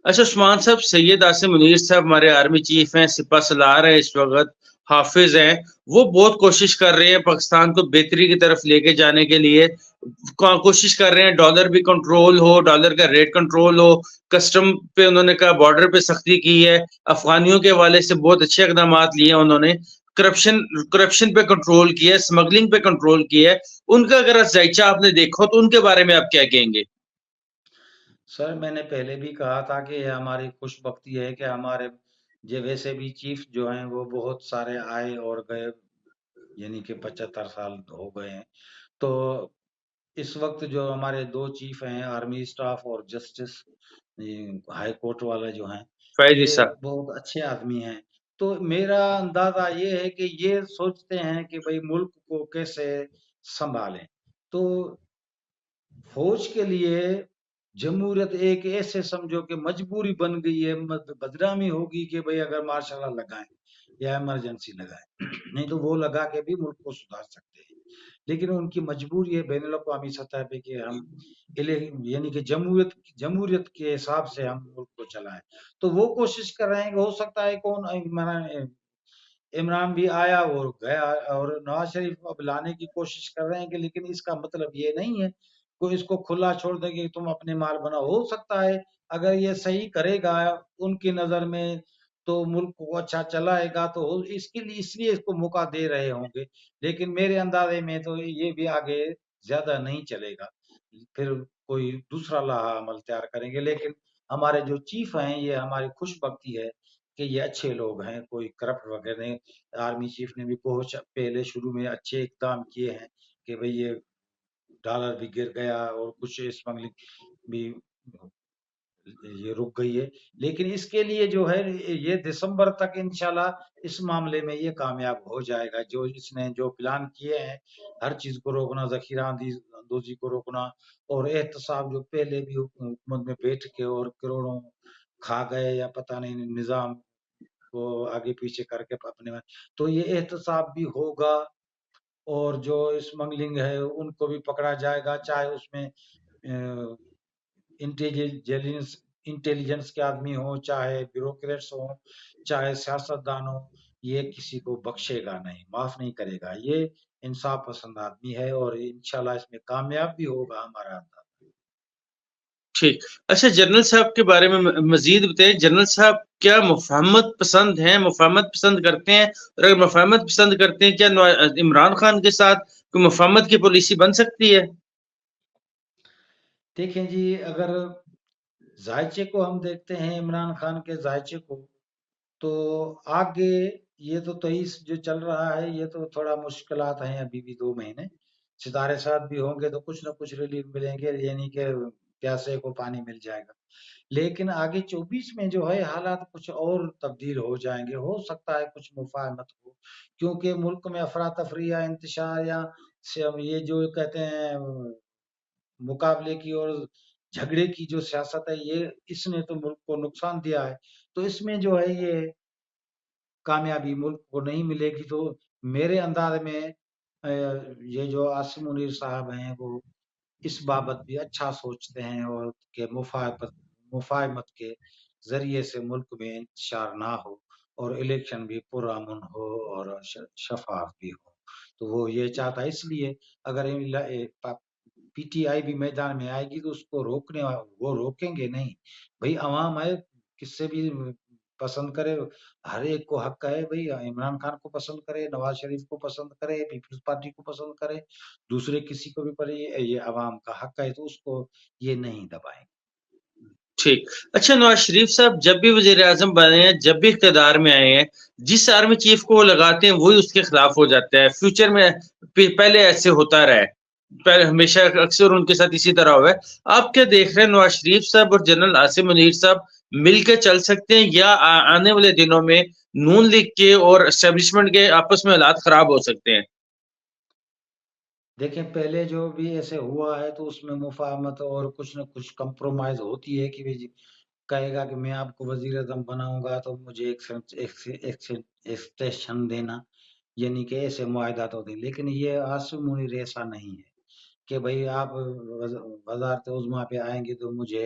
اچھا عثمان صاحب، سید آصم منیر صاحب ہمارے آرمی چیف ہیں، سپہ سالار ہیں اس وقت، حافظ ہیں، وہ بہت کوشش کر رہے ہیں پاکستان کو بہتری کی طرف لے کے جانے کے لیے، کوشش کر رہے ہیں ڈالر بھی کنٹرول ہو، ڈالر کا ریٹ کنٹرول ہو، کسٹم پہ انہوں نے کہا بارڈر پہ سختی کی ہے، افغانیوں کے حوالے سے بہت اچھے اقدامات لیے انہوں نے، کرپشن پہ کنٹرول کیا ہے، اسمگلنگ پہ کنٹرول کیا ہے، ان کا اگر ذائچہ آپ نے دیکھو تو ان کے بارے میں آپ کیا کہیں گے؟ سر میں نے پہلے بھی کہا تھا کہ یہ ہماری خوش بختی ہے کہ ہمارے جو ویسے بھی چیف جو ہیں وہ بہت سارے آئے اور گئے، یعنی کہ 75 سال ہو گئے ہیں. تو اس وقت جو ہمارے دو چیف ہیں آرمی اسٹاف اور جسٹس ہائی کورٹ والے جو ہیں، فائد یہ صاحب. بہت اچھے آدمی ہیں. تو میرا اندازہ یہ ہے کہ یہ سوچتے ہیں کہ بھئی ملک کو کیسے سنبھالیں. تو فوج کے لیے جمہوریت ایک ایسے سمجھو کہ مجبوری بن گئی ہے، بدنامی ہوگی کہ بھئی اگر مارشل لا لگائیں یا ایمرجنسی لگائیں، نہیں تو وہ لگا کے بھی ملک کو سدھار سکتے ہیں. لیکن ان کی مجبوری ہے بین الاقوامی سطح پہ کہ ہم یعنی کہ جمہوریت کے حساب سے ہم ملک کو چلائیں. تو وہ کوشش کر رہے ہیں کہ ہو سکتا ہے کون عمران بھی آیا اور گیا، اور نواز شریف اب لانے کی کوشش کر رہے ہیں کہ، لیکن اس کا مطلب یہ نہیں ہے کوئی اس کو کھلا چھوڑ دے کہ تم اپنے مال بناؤ. ہو سکتا ہے اگر یہ صحیح کرے گا ان کی نظر میں تو ملک کو اچھا چلائے گا، تو اس لیے اس کو موقع دے رہے ہوں گے. لیکن میرے اندازے میں تو یہ بھی آگے زیادہ نہیں چلے گا، پھر کوئی دوسرا لاہا عمل تیار کریں گے. لیکن ہمارے جو چیف ہیں یہ ہماری خوش بختی ہے کہ یہ اچھے لوگ ہیں، کوئی کرپٹ وغیرہ نہیں. آرمی چیف نے بھی بہت پہلے شروع میں اچھے اقدام کیے ہیں کہ بھئی یہ ڈالر بھی گر گیا اور کچھ اسمگلنگ بھی یہ رک گئی ہے. لیکن اس کے لیے جو ہے یہ دسمبر تک انشاءاللہ اس معاملے میں یہ کامیاب ہو جائے گا. جو اس نے جو پلان کیے ہیں، ہر چیز کو روکنا، ذخیرہ اندوزی کو روکنا، اور احتساب جو پہلے بھی حکومت میں بیٹھ کے اور کروڑوں کھا گئے یا پتہ نہیں نظام کو آگے پیچھے کر کے اپنے میں، تو یہ احتساب بھی ہوگا. اور جو اسمگلنگ ہے ان کو بھی پکڑا جائے گا، چاہے اس میں انٹیلیجنس انٹیلیجنس کے آدمی ہوں، چاہے بیوروکریٹس ہوں، چاہے سیاست دان ہوں. یہ کسی کو بخشے گا نہیں، معاف نہیں کرے گا. یہ انصاف پسند آدمی ہے اور انشاءاللہ اس میں کامیاب بھی ہوگا ہمارا انداز. ٹھیک. اچھا جنرل صاحب کے بارے میں مزید بتائیں، جنرل صاحب کیا مفاہمت پسند ہیں، مفاہمت پسند کرتے ہیں؟ اور اگر مفاہمت پسند کرتے ہیں، کیا عمران خان کے ساتھ کوئی مفاہمت کی پالیسی بن سکتی ہے؟ دیکھیں جی، اگر ذائچے کو ہم دیکھتے ہیں عمران خان کے ذائچے کو، تو آگے یہ تو 23 جو چل رہا ہے یہ تو تھوڑا مشکلات ہیں، ابھی بھی 2 مہینے ستارے ساتھ بھی ہوں گے تو کچھ نہ کچھ ریلیف ملیں گے، یعنی کہ پیاسے کو پانی مل جائے گا. لیکن آگے 24 میں جو ہے حالات کچھ اور تبدیل ہو جائیں گے. ہو سکتا ہے کچھ مفاہمت ہو، کیونکہ ملک میں افراتفری یا انتشار یا یہ جو کہتے ہیں مقابلے کی اور جھگڑے کی جو سیاست ہے، یہ اس نے تو ملک کو نقصان دیا ہے. تو اس میں جو ہے یہ کامیابی ملک کو نہیں ملے گی. تو میرے انداز میں یہ جو عاصم منیر صاحب ہیں وہ اس بابت بھی اچھا سوچتے ہیں، اور کہ مفاہمت کے ذریعے سے ملک میں انتشار نہ ہو اور الیکشن بھی پرامن ہو اور شفاف بھی ہو. تو وہ یہ چاہتا ہے. اس لیے اگر پی ٹی آئی بھی میدان میں آئے گی تو اس کو وہ روکیں گے نہیں. بھئی عوام ہے، کس سے بھی پسند کرے، ہر ایک کو حق ہے بھئی عمران خان کو پسند کرے، نواز شریف کو پسند کرے، پیپلز پارٹی کو پسند کرے، دوسرے کسی کو بھی پڑے، یہ عوام کا حق ہے، تو اس کو یہ نہیں دبائیں. ٹھیک. اچھا نواز شریف صاحب جب بھی وزیر اعظم بنے ہیں، جب بھی اقتدار میں آئے ہیں، جس آرمی چیف کو وہ لگاتے ہیں وہی اس کے خلاف ہو جاتا ہے. فیوچر میں پہلے ایسے ہوتا رہا ہے، پہلے ہمیشہ اکثر ان کے ساتھ اسی طرح ہوا ہے. آپ کیا دیکھ رہے ہیں، نواز شریف صاحب اور جنرل عاصم منیر صاحب مل کے چل سکتے ہیں، یا آنے والے دنوں میں نون لیگ کے اور اسٹیبلشمنٹ کے آپس میں حالات خراب ہو سکتے ہیں؟ دیکھیں پہلے جو بھی ایسے ہوا ہے تو اس میں مفاہمت اور کچھ نہ کچھ کمپرومائز ہوتی ہے کہ کہے گا کہ میں آپ کو وزیر اعظم بناؤں گا تو مجھے ایکسٹیشن دینا، یعنی کہ ایسے معاہدات ہوتے ہیں. لیکن یہ عاصم منیر ایسا نہیں ہے کہ بھئی آپ وزارت عظمیٰ پہ آئیں گے تو مجھے